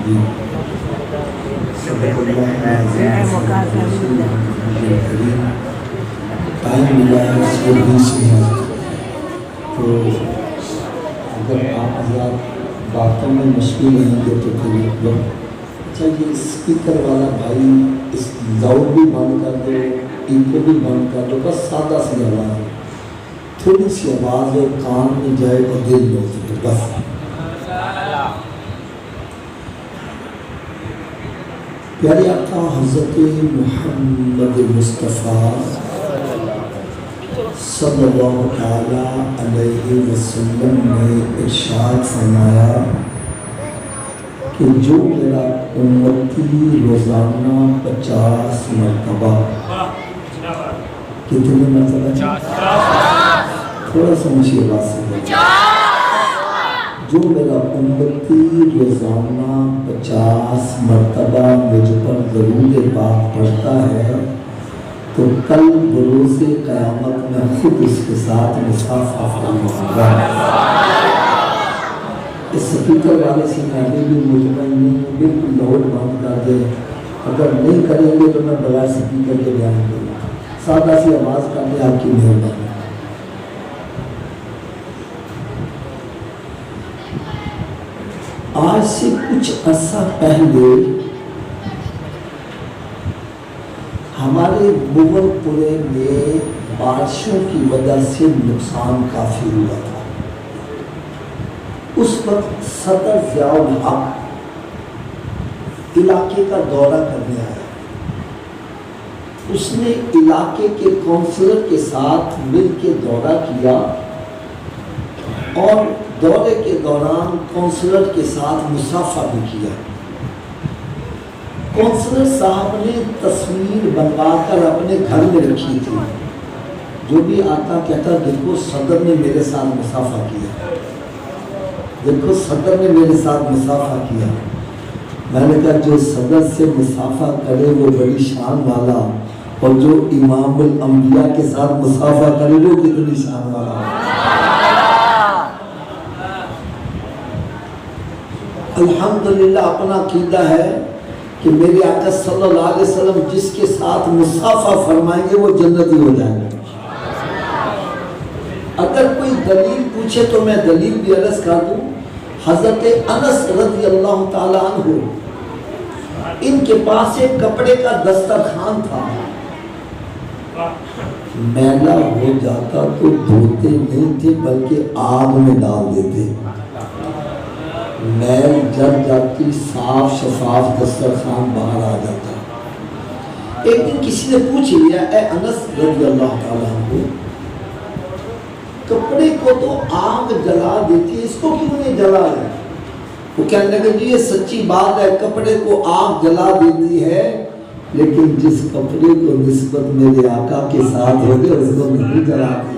العظیم صدق اللہ العظیم ٹائم ملا ہے اس کو 20 منٹ، تو اگر آپ حضرات باتوں میں مشغول رہیں گے تو پھر اچھا یہ اسپیکر والا بھائی اس لاؤڈ بھی بند کر دو، ایکو بھی بند کر دو، بس سادہ سی آواز، تھوڑی سی آواز ہے، کان میں جائے اور دل میں اترے بس۔ پیارے آقا حضرت محمد مصطفیٰ صلی اللہ علیہ وسلم نے ارشاد فرمایا کہ جو میرا امتی روزانہ 50 مرتبہ، کتنے مرتبہ؟ تھوڑا سا مجھے بات سے جو میرا امتی روزانہ 50 مرتبہ مجھ پر درود پاک پڑھتا ہے تو کل بروز قیامت میں خود اس کے ساتھ مصافحہ فرماؤں گا۔ اس سپیکر والے سے میں بھی مطمئن نہیں ہوں، بالکل لاؤڈ بند کر دے، اگر نہیں کریں گے تو میں بغیر سپیکر کے بیان کروں گا، سادہ سی آواز کر دیں، آپ کی مہربانی۔ آج سے کچھ عرصہ پہلے ہمارے مغل پورے میں بارشوں کی وجہ سے نقصان کافی ہوا تھا۔ اس وقت صدر ضیاء الحق علاقے کا دورہ کرنے آیا، اس نے علاقے کے کونسلر کے ساتھ مل کے دورہ کیا اور دورے کے دوران کونسلر کے ساتھ مصافحہ بھی کیا۔ کونسلر صاحب نے تصویر بنوا کر اپنے گھر میں رکھی تھی، جو بھی آتا کہتا دیکھو صدر نے میرے ساتھ مصافحہ کیا، دیکھو صدر نے میرے ساتھ مصافحہ کیا۔ میں نے کہا جو صدر سے مصافحہ کرے وہ بڑی شان والا، اور جو امام الانبیاء کے ساتھ مصافحہ کرے وہ کتنی شان والا۔ الحمدللہ اپنا عقیدہ ہے کہ میرے آقا صلی اللہ علیہ وسلم جس کے ساتھ مصافحہ فرمائیں گے وہ جنتی ہو جائیں گے۔ اگر کوئی دلیل پوچھے تو میں دلیل بھی عرض کر دوں۔ حضرت انس رضی اللہ تعالیٰ عنہ، ان کے پاس ایک کپڑے کا دسترخوان تھا، میلا ہو جاتا تو دھوتے نہیں تھے بلکہ آگ میں ڈال دیتے، میل جل جاتی، صاف شفاف دسترخوان باہر آ جاتا۔ ایک دن کسی نے پوچھ لیا، اے انس رضی اللہ تعالیٰ عنہ، کپڑے کو تو آگ جلا دیتی ہے، اس کو کیوں نہیں جلا ہے؟ وہ کہنے لگے جی یہ سچی بات ہے، کپڑے کو آگ جلا دیتی ہے، لیکن جس کپڑے کو نسبت میرے آقا کے ساتھ ہو گئے اس کو نہیں جلاتی۔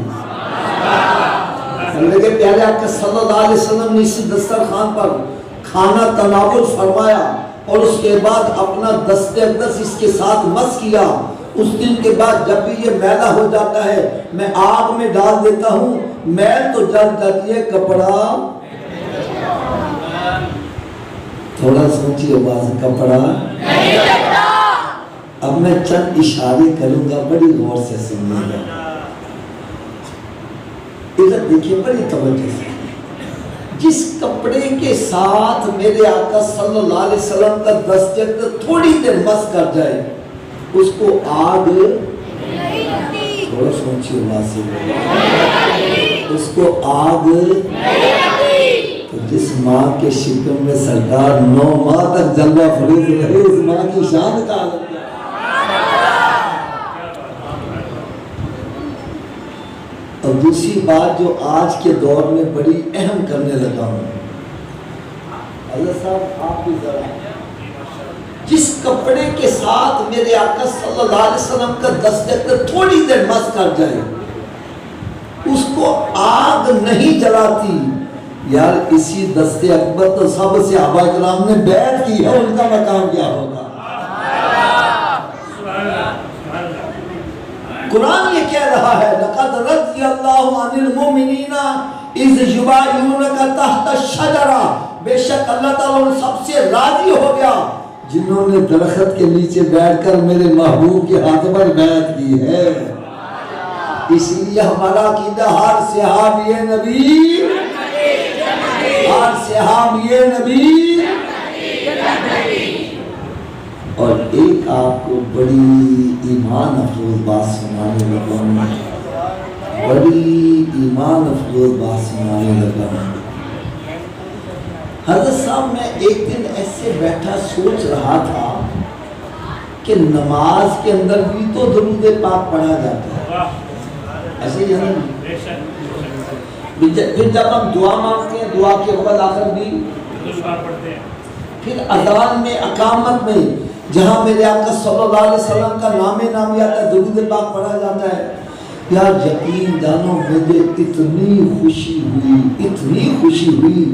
لیکن پیارے آقا صلی اللہ علیہ وسلم نے اسی دسترخوان پر کھانا تناول فرمایا اور اس کے بعد اپنا دست اقدس اس کے ساتھ مس کیا۔ اس دن کے بعد جب بھی یہ میلا ہو جاتا ہے میں آگ میں ڈال دیتا ہوں، میل تو جل جاتی ہے، کپڑا تھوڑا سوچیے، آواز کپڑا نہیں جلتا۔ اب میں چند اشارے کروں گا، بڑی غور سے سنیے گا، ادھر دیکھیے بڑی توجہ سے۔ جس کپڑے کے ساتھ میرے آقا صلی اللہ علیہ وسلم کا دست تھوڑی دیر مس کر جائے اس کو آگ نہیں لگتی، تھوڑا سوچیے بات سے، اس کو آگ نہیں لگتی۔ تو جس ماں کے شکم میں سرکار 9 ماہ تک جلوہ فریز رہے، اس ماں کی شان کا عالم۔ اور دوسری بات جو آج کے دور میں بڑی اہم کرنے لگا ہوں، اللہ صاحب آپ بھی ذرا، جس کپڑے کے ساتھ میرے آقا صلی اللہ علیہ وسلم کا دست تھوڑی دیر مس کر جائے اس کو آگ نہیں جلاتی۔ یار اسی دست اکبر تو سب صحابہ کرام نے بیعت کی ہے، ان کا مقام کیا ہوگا؟ قرآن یہ کہہ رہا ہے لَقَدْ رَضِيَ اللَّهُ عَنِ الْمُؤْمِنِينَ إِذْ يُبَايِعُونَكَ تَحْتَ الشَّجَرَةِ، بے شک اللہ تعالیٰ ان سب سے راضی ہو جنہوں نے درخت کے نیچے بیٹھ کر میرے محبوب کے ہاتھ پر بیعت کی ہے۔ اس لیے ہمارا عقیدہ ہر صحابی نبی، ہر صحابی نبی۔ اور ایک آپ کو بڑی ایمان افروز بات سنانے لگا ہوں، بڑی ایمان افروز بات سنانے لگا ہوں۔ حضرت صاحب میں ایک دن ایسے بیٹھا سوچ رہا تھا کہ نماز کے اندر بھی تو درود پاک پڑھا جاتا ہے، ایسے ہی ہے نا؟ پھر جب ہم دعا مانگتے ہیں دعا کے وقت آخر بھی پڑھتے ہیں، پھر اذان میں اقامت میں جہاں میرے آقا صلی اللہ علیہ وسلم کا نام نامی آتا ہے درود پاک پڑھا جاتا ہے۔ یار یقین جانو مجھے اتنی خوشی ہوئی، اتنی خوشی ہوئی،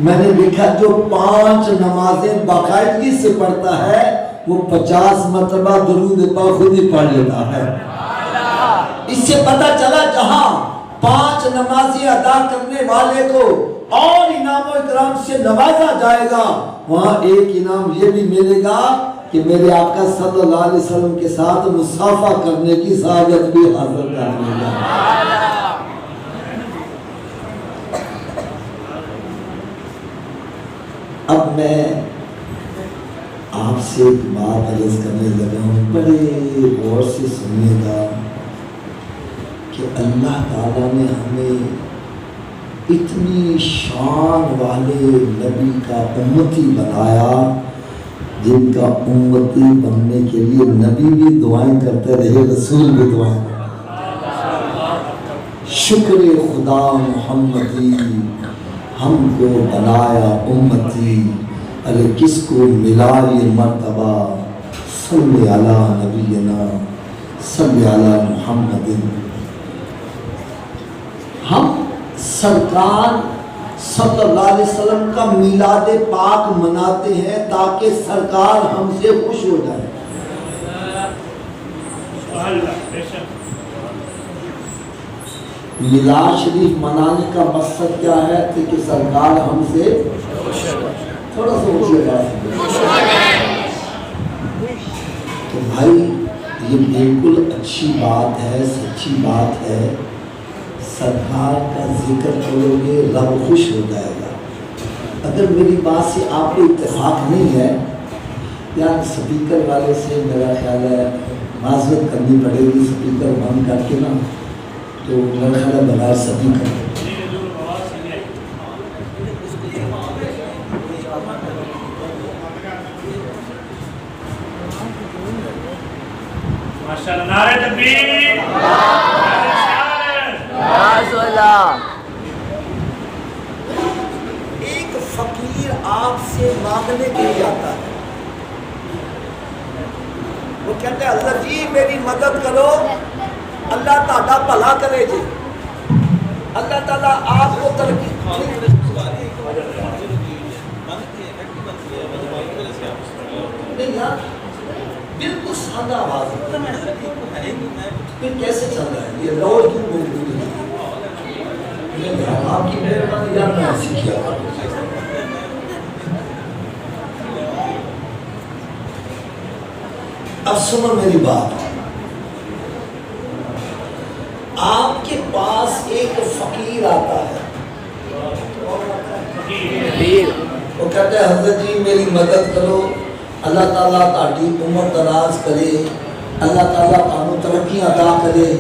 میں نے دیکھا جو 5 نمازیں باقاعدگی سے پڑھتا ہے وہ 50 مرتبہ درود پاک خود ہی پڑھ لیتا ہے۔ اس سے پتہ چلا جہاں 5 نمازیں ادا کرنے والے کو اور انعام و اکرام سے نوازا جائے گا، وہاں ایک انعام یہ بھی ملے گا کہ میرے آقا صلی اللہ علیہ وسلم کے ساتھ مصافحہ کرنے کی سعادت بھی حاصل کر لے گا۔ اب میں آپ سے ایک بات عرض کرنے لگا ہوں، بڑے غور سے سنیے گا کہ اللہ تعالیٰ نے ہمیں اتنی شان والے نبی کا امتی بنایا جن کا امتی بننے کے لیے نبی بھی دعائیں کرتے رہے، رسول بھی دعائیں کرتے رہے۔ شکر خدا محمدی ہم کو بنایا امتی، ارے کس کو ملا یہ مرتبہ، صلی علی نبینا صلی علی محمد۔ ہم سرکار صلی اللہ علیہ وسلم کا میلاد پاک مناتے ہیں تاکہ سرکار ہم سے خوش ہو جائے۔ میلاد شریف منانے کا مقصد کیا ہے کہ سرکار ہم سے تھوڑا سا اونچی آواز تو بھائی یہ بالکل اچھی بات ہے، سچی بات ہے۔ سرکار کا ذکر کرو گے رب خوش ہو جائے گا۔ اگر میری بات سے آپ کو اتفاق نہیں ہے یا سپیکر والے سے میرا خیال ہے معذرت کرنی پڑے گی، سپیکر بند کر کے نا تو میرا خیال ہے بغیر سپیکر ماشاءاللہ، نعرہ تکبیر، ایک فقیر آپ سے مانگنے کے لیے آتا ہے، وہ کہتے ہیں اللہ جی میری مدد کرو، اللہ تعالیٰ بھلا کرے جی، اللہ تعالیٰ آپ کو ترقی۔ نہیں یار بالکل سادہ آواز ہے، پھر کیسے چل رہا ہے یہ لاؤڈ کیوں موجود ہے؟ آپ کی مہربانی یار میں ایسی کیا کروں۔ اب سنو میری بات، آپ کے پاس ایک فقیر آتا ہے، وہ کہتا ہے حضرت جی میری مدد کرو، اللہ تعالیٰ تاڑی عمر دراز کرے، اللہ تعالیٰ تانوں ترقی عطا کرے۔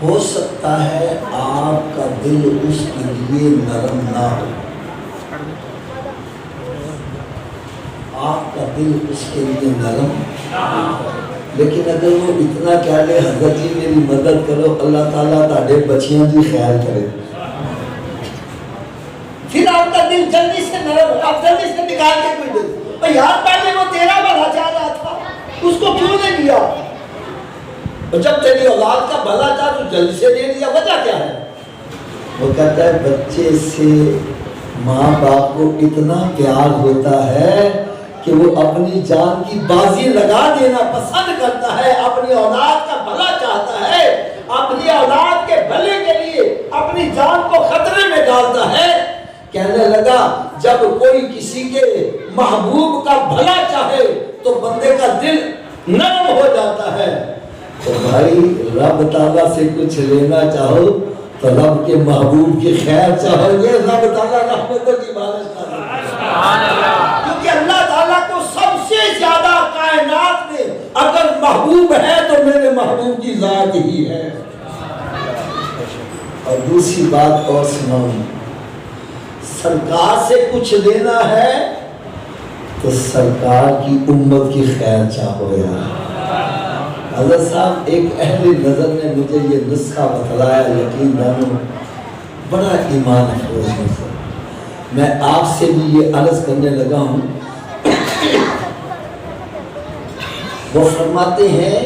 ہو سکتا ہے آپ کا دل اس کے لیے نرم نہ ہو، آپ کا دل اس کے لیے نرم نہ ہو، لیکن اگر وہ اتنا کہہ لے حضرت جی میری مدد کرو، اللہ تعالیٰ تاڑے بچیاں جی خیال کرے، پھر آپ کا دل جلدی سے نرم ہو، آپ جلدی سے نکال کے کوئی دے اور یار پہلے وہ تیرا بھلا چاہ رہا تھا، اس کو کیوں نہیں دیا؟ اور جب تیری اولاد کا بھلا چاہ تو جلدی سے دے دیا، وجہ کیا ہے؟ وہ کہتا ہے بچے سے ماں باپ کو اتنا پیار ہوتا ہے کہ وہ اپنی جان کی بازی لگا دینا پسند کرتا ہے، اپنی اولاد کا بھلا چاہتا ہے، اپنی اولاد کے بھلے کے لیے اپنی جان کو خطرے میں ڈالتا ہے۔ کہنے لگا جب کوئی کسی کے محبوب کا بھلا چاہے تو بندے کا دل نرم ہو جاتا ہے. تو بھائی رب تعالیٰ سے کچھ لینا چاہو تو رب کے محبوب کی خیر چاہو گے, رب تعالیٰ رحمتوں کی بارش کرے. کیونکہ اللہ تعالیٰ کو سب سے زیادہ کائنات میں اگر محبوب ہے تو میرے محبوب کی ذات ہی ہے. اور دوسری بات اور سناؤں, سرکار سے کچھ لینا ہے تو سرکار کی امت کی خیر چاہو یار. حضرت صاحب ایک اہل نظر نے مجھے یہ نسخہ بتلایا, یقین جانو بڑا ایمان افروز ہے. میں آپ سے بھی یہ عرض کرنے لگا ہوں. وہ فرماتے ہیں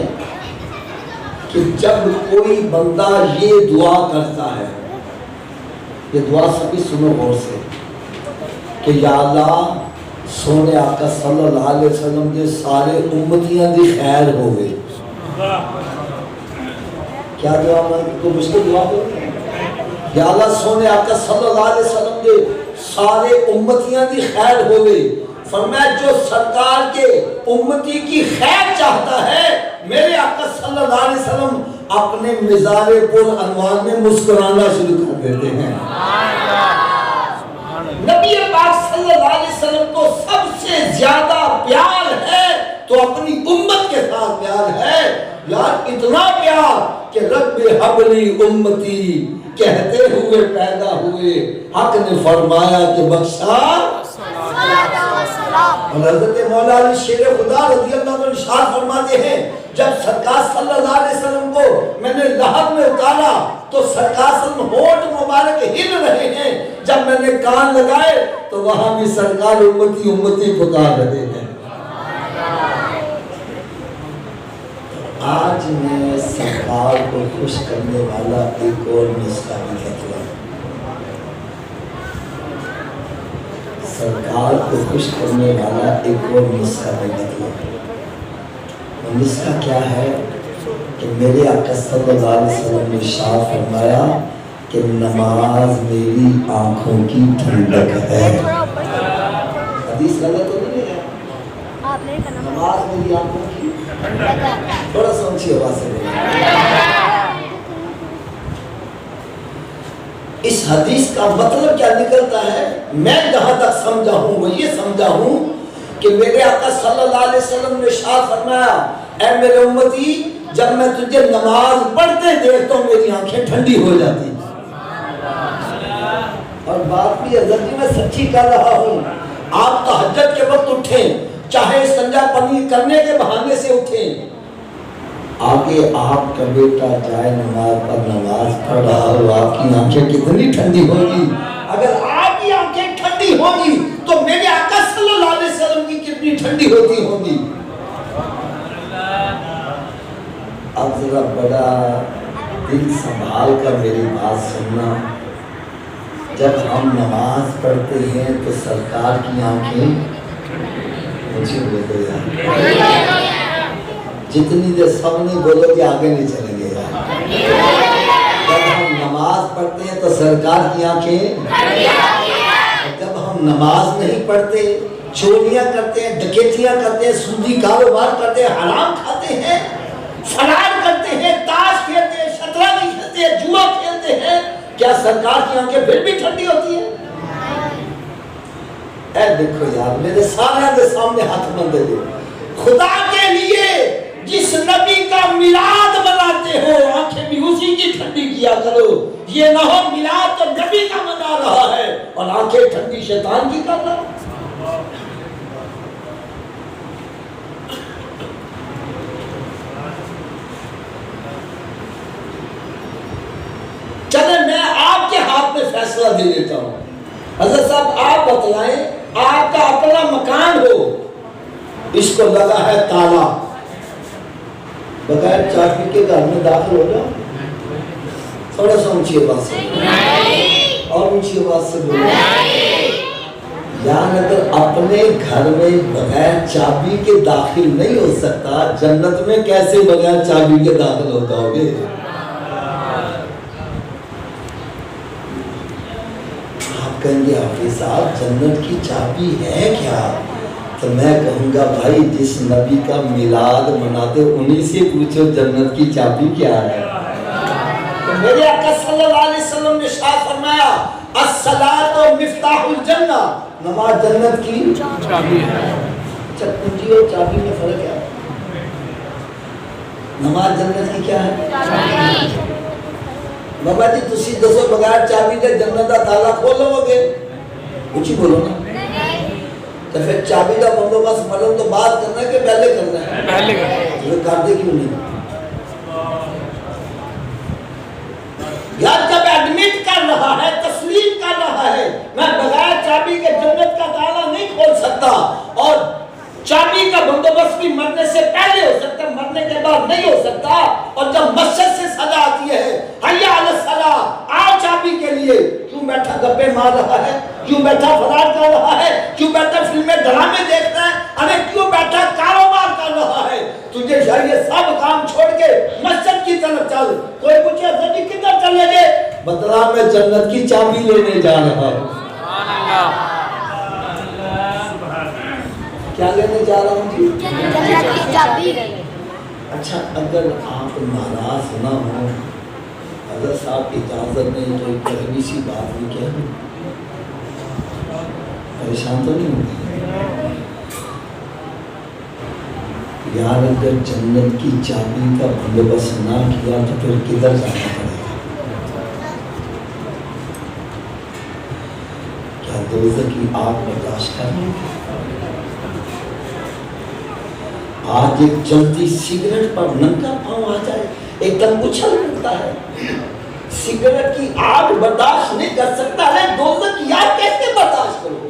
کہ جب کوئی بندہ یہ دعا کرتا ہے, یہ دعا سبھی سنو غور سے, کہ یا اللہ سونے آقا صلی اللہ علیہ وسلم کے سارے امتیاں دی خیر ہوئے. کیا دعا مانگی؟ کوئی مشکل دعا ہو؟ یا اللہ سونے آقا صلی اللہ علیہ وسلم کے سارے امتیاں دی خیر ہوئے. فرمایا جو سرکار کے امتی کی خیر چاہتا ہے میرے آقا صلی اللہ علیہ وسلم اپنے مزار پر انوار میں مسکرانا شروع کر دیتے ہیں. نبی پاک صلی اللہ علیہ وسلم کو سب سے زیادہ پیار ہے تو اپنی امت کے ساتھ پیار ہے. یار اتنا پیار کہ رب حبلی امتی کہتے ہوئے پیدا ہوئے, حق نے فرمایا کہ بخشا. اور حضرت مولا علی شیر خدا رضی اللہ عنہ ارشاد فرماتے ہیں جب سرکار صلی اللہ علیہ وسلم کو میں نے لحد میں اتارا تو سرکار صلی اللہ علیہ وسلم ہونٹ مبارک ہل رہے ہیں, جب میں نے کان لگائے تو وہاں بھی سرکار امتی امتی پکار رہے ہیں. آج میں سرکار کو خوش کرنے والا ایک اور نسخہ بھی بتلاؤں. سرکار کو خوش کرنے والا ایک اور نسخہ بھی بتلاؤں. وہ نسخہ کیا ہے کہ میرے آقا صلی اللہ علیہ وسلم نے ارشاد فرمایا کہ نماز میری آنکھوں کی ٹھنڈک ہے. حدیث غلط تو نہیں ہے؟ نماز میری آنکھوں کی تھوڑا سا اونچی آواز سے بولیں. اس حدیث کا مطلب کیا نکلتا ہے؟ میں جہاں تک سمجھا ہوں وہ یہ سمجھا ہوں کہ میرے آقا صلی اللہ علیہ وسلم نے ارشاد فرمایا اے میرے امتی جب میں تجھے نماز پڑھتے دیکھتا ہوں میری آنکھیں ٹھنڈی ہو جاتی. اور بات بھی حضرت جی میں سچی کر رہا ہوں. آپ تہجد کے وقت اٹھیں, چاہے سنجا پنی کرنے کے بہانے سے اٹھیں, آگے آپ کا بیٹا جائے نماز پر نماز پڑھ رہا ہو, آپ کی آنکھیں کتنی ٹھنڈی ہوگی. اگر آپ کی آنکھیں ٹھنڈی ہوگی تو میرے آقا صلی اللہ علیہ وسلم کی کتنی ٹھنڈی ہوتی ہوگی. اب ذرا بڑا دل سنبھال کر میری بات سننا. جب ہم نماز پڑھتے ہیں تو سرکار کی آنکھیں مجھے بولو یار, جتنی دیر سب نہیں بولو کہ آگے نہیں چلیں گے یار. جب ہم نماز پڑھتے ہیں تو سرکار کی آنکھیں, جب ہم نماز نہیں پڑھتے چوریاں کرتے ہیں, ڈکیتیاں کرتے ہیں, سودی کاروبار کرتے ہیں, حرام کھاتے ہیں, فرار کرتے ہیں, تاش کھیلتے ہیں, شطرنج کھیلتے ہیں, جوا کھیلتے ہیں, کیا سرکار کی آنکھیں پھر بھی ٹھنڈی ہوتی ہیں؟ اے دیکھو یار میرے سارے سامنے ہاتھ بندے دے, خدا کے لیے جس نبی کا میلاد مناتے ہو آنکھیں بھی اسی کی ٹھنڈی کیا کرو. یہ نہ ہو میلاد تو نبی کا منا رہا ہے اور آنکھیں ٹھنڈی شیطان کی کر رہا. چلے میں آپ کے ہاتھ میں فیصلہ دے دیتا ہوں. حضرت صاحب آپ بتلائیں, آپ کا اپنا مکان ہو, اس کو لگا ہے تالا, بغیر چابی کے گھر میں داخل ہو جاؤ. تھوڑا سا اونچی آواز سے اور اونچی آواز سے بولو. یار اگر اپنے گھر میں بغیر چابی کے داخل نہیں ہو سکتا, جنت میں کیسے بغیر چابی کے داخل ہو جاؤ گے؟ آپ کہیں گے حافظ صاحب جنت کی چابی ہے کیا؟ تو میں کہوں گا بھائی جس نبی کا میلاد مناتے انہی سے پوچھو جنت کی چابی کیا ہے۔ تو میرے آقا صلی اللہ علیہ وسلم نے ارشاد فرمایا الصلاۃ مفتاح الجنہ، نماز جنت کی چابی ہے۔ اچھا کنجی اور چابی میں فرق ہے؟ نماز جنت کی کیا ہے؟ بابا جی تسی دسو بغیر چابی دے جنت دا تالا کھول لو گے؟ کچھ ہی بولو نا۔ تو پھر چابی کا بندوبست معلوم تو بات کرنا ہے کہ پہلے کرنا ہے؟ پہلے کرنا ہے۔ کرتے کیوں نہیں؟ یار جب ایڈمٹ کر رہا ہے، تسلیم کر رہا ہے میں بغیر چابی کے جنت کا تالا نہیں کھول سکتا، اور چابی کا بندوبست بھی مرنے سے پہلے ہو سکتا ہے، مرنے کے بعد نہیں ہو سکتا۔ اور جب مسجد سے صدا آتی ہے حیا علی الصلاۃ، آؤ چابی کے لیے، کیوں بیٹھا گپے مار رہا ہے؟ کیوں بیٹھا فرار کر رہا ہے؟ کیوں بیٹھا فلمیں ڈرامے دیکھتا ہے؟ ارے کیوں بیٹھا کاروبار کر رہا ہے؟ تجھے چاہیے سب کام چھوڑ کے مسجد کی طرف چل۔ کوئی پوچھے حضرت جی کدھر چلے گے؟ بتلا میں جنت کی چابی لینے جا رہا ہوں۔ کیا لینے جا رہا ہوں جی؟ جنت کی چابی۔ اچھا اگر آپ ناراض نہ ہوں، حضرت صاحب اجازت نہیں تو ایک پہلی سی بات نہیں کیا، پریشان تو نہیں ہوگی؟ یار اگر جنت کی چابی کا بندوبست نہ کیا تو پھر کدھر جانا پڑے گا؟ کیا دوزخ کی آگ برداشت کر لیں گے؟ آج ایک جلتی سگریٹ پر ننگا پاؤں آ جائے ایک دم اچھل پڑتا ہے، سگریٹ کی آگ برداشت نہیں کر سکتا ہے، دوزخ کی آگ کیسے برداشت کرو گے؟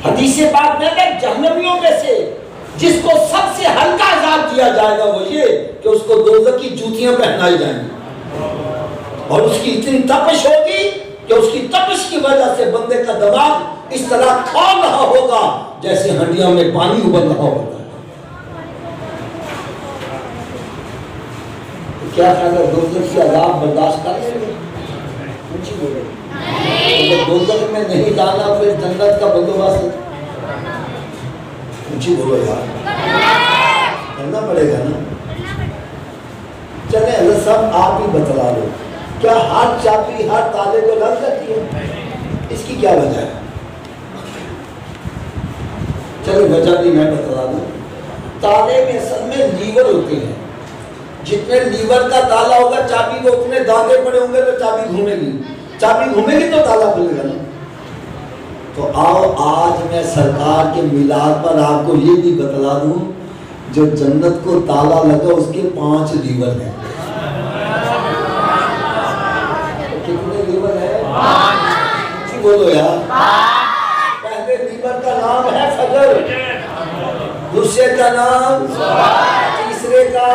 حدیث پاک میں ہے جہنمیوں میں سے جس کو سب سے ہلکا عذاب دیا جائے گا وہ یہ کہ اس کو دوزخ کی جوتیاں پہنائی جائیں گی، اور اس کی اتنی تپش ہوگی کہ اس کی تپش کی وجہ سے بندے کا دماغ اس طرح کھول رہا ہوگا جیسے ہنڈیوں میں پانی ابل رہا ہوتا ہے۔ کیا خیال ہے دوزخ کی عذاب برداشت کر لیں گے؟ کچھ ہی بولے اگر دوزخ میں نہیں جانا پھر جنت کا بندوبست کچھ ہی بولو یار، کرنا پڑے گا نا۔ چلے حضرت صاحب آپ ہی بتلا دو، کیا ہر چابی ہر تالے کو لگ جاتی ہے؟ اس کی کیا وجہ ہے؟ چلو وجہ بھی میں بتلا دوں۔ تالے میں اصل میں لیور ہوتے ہیں، جتنے لیور کا تالا ہوگا چابی کو اتنے دانتے پڑے ہوں گے تو چابی گھومے گی، چابی گھومے گی تو تالا کھلے گا نا۔ تو آؤ آج میں سرکار کے میلاد پر آپ کو یہ بھی بتلا دوں، جو جنت کو تالا لگا اس کے 5 لیور ہیں۔ کتنے لیور ہیں؟ 5۔ بولو یار۔ پہلے لیور کا نام ہے فجر، دوسرے کا نام، تیسرے کا،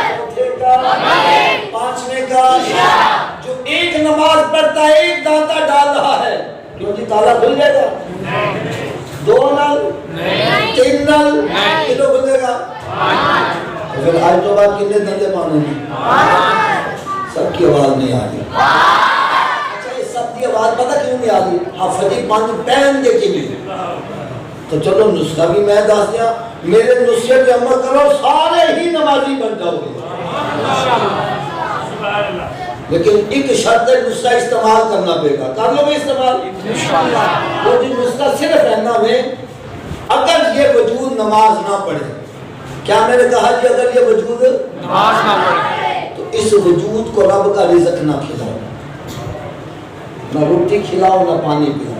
چوتھے کا، 5ویں کا، جو ایک نماز پڑھتا ہے ایک دانتا ڈال رہا ہے، کیونکہ تالا کھل جائے گا؟ 2 نل، 3 نل، کتنا کھلے گا؟ تو پھر آج تو بعد کتنے دندے پانے ہیں؟ سب کی آواز نہیں آ رہی۔ اچھا اس سب کی آواز پتہ کیوں نہیں آ رہی؟ حافظی 5 پہن دے کے بھی تو چلو نسخہ بھی میں دس دیا، میرے نسخے پہ عمل کرو سارے ہی نمازی بن جاؤ گے، لیکن ایک شرط ہے نسخہ استعمال کرنا پڑے گا۔ کر لو گے استعمال انشاءاللہ؟ وہ جو نسخہ صرف رہنا میں اگر یہ وجود نماز نہ پڑھے، کیا میں نے کہا جی اگر یہ وجود نماز نہ پڑھے تو اس وجود کو رب کا رزق نہ کھلاؤ، نہ روٹی کھلاؤ نہ پانی پلاؤ۔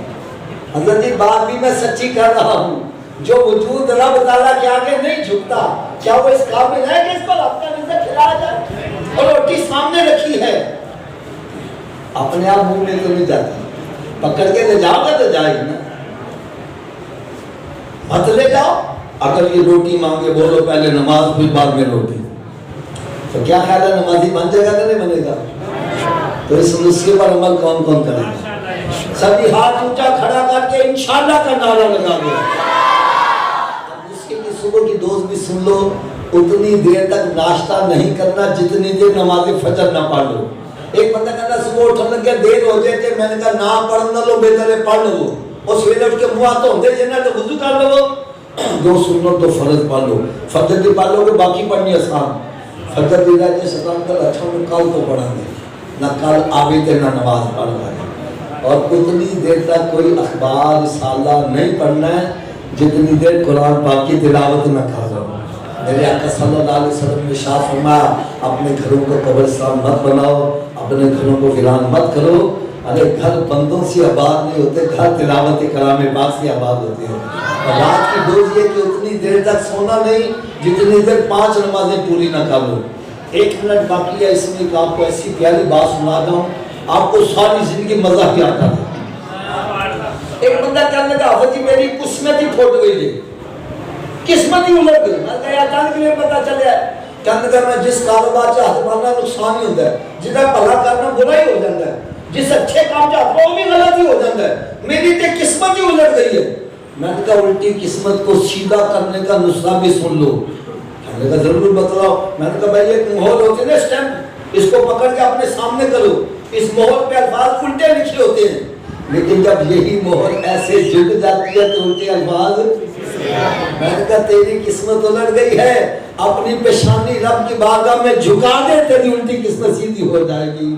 حضرت جی بات بھی میں سچی کر رہا ہوں، جو وجود رب تعالیٰ کے آگے نہیں جھکتا کیا وہ اس قابل ہے کہ اس کو رب کا رزق کھلایا جائے؟ اور روٹی سامنے رکھی ہے، اپنے آپ منہ میں تو نہیں جاتی، پکڑ کے لے جاؤ گا تو جائے گی نا، مت لے جاؤ۔ اگر یہ روٹی مانگے بولو پہلے نماز پھر بعد میں روٹی، تو کیا خیال ہے نمازی بن جائے گا کہ نہیں بنے گا؟ تو اس نسخے پر عمل کون کون کرے گا؟ سبھی ہاتھ اونچا کھڑا کر کے انشاءاللہ کا نعرہ لگا دو۔ اب نسخے کی صبح کی دوست بھی سن لو، اتنی دیر تک ناشتہ نہیں کرنا جتنی دیر نماز فجر نہ پڑھ لو۔ ایک بندہ کہنا صبح اٹھنے لگے دیر ہو جائے تھے، میں نے کہا نہ پڑھنا لو بہتر ہے پڑھ لو، اس ویلے اٹھ کے منہ ہاتھ دھوندے جنا تو وضو کر لو، دو سنت تو فرض پڑھ لو، فجر بھی پڑھ لو کہ باقی پڑھنی آسان، فجر بھی رہ جائے شیطان کل اچھا میں کل تو پڑھا گے نہ کل آبی تے نہ نماز پڑھ گئے، اور اتنی دیر تک کوئی اخبار رسالہ نہیں پڑھنا ہے جتنی دیر قرآن پاک کی تلاوت نہ کر رہا ہوں۔ میرے آقا صلی اللہ علیہ وسلم نے شاہ فرمایا اپنے گھروں کو قبرستان مت بناؤ، اپنے گھروں کو ویران مت کرو، ارے گھر بندوں سے آباد نہیں ہوتے، گھر تلاوت کلام پاک سے آباد ہوتے ہیں۔ اور رات کی ڈوز یہ کہ اتنی دیر تک سونا نہیں جتنی دیر 5 نمازیں پوری نہ کر لو۔ 1 منٹ باقی ہے، اس میں آپ کو ایسی پیاری بات سنا دوں آپ کو ساری زندگی مزہ ہی آتا ہے۔ ایک بندہ کہنے لگا حافظ جی میری قسمت ہی پھوٹ گئی ہے، قسمت ہی الٹ گئی۔ میں کہا یار کہاں کے لیے پتا چلے؟ کہنے لگا میں جس کاروبار سے ہاتھ مارنا نقصان ہی ہوتا ہے، جدھر بھلا کرنا برا ہی ہو جاتا ہے، جس اچھے کام سے ہاتھ وہ بھی غلط ہی ہو جاتا ہے، میری تے قسمت ہی الٹ گئی ہے۔ میں نے کہا الٹی قسمت کو سیدھا کرنے کا نسخہ بھی سن لو۔ کہنے لگا ضرور بتلاؤ۔ میں نے کہا بھائی ایک مہر ہوتی ہے نا اسٹیمپ، اس کو پکڑ کے اپنے سامنے کرو، اس مہر پہ الفاظ الٹے لکھے ہوتے ہیں، لیکن جب یہی مہر ایسے جھک جاتی ہے تو الٹے الفاظ۔ میں نے کہا تیری قسمت الٹ گئی ہے، اپنی پیشانی رب کی بارگاہ میں جھکا دے، تیری الٹی قسمت سیدھی ہو جائے گی۔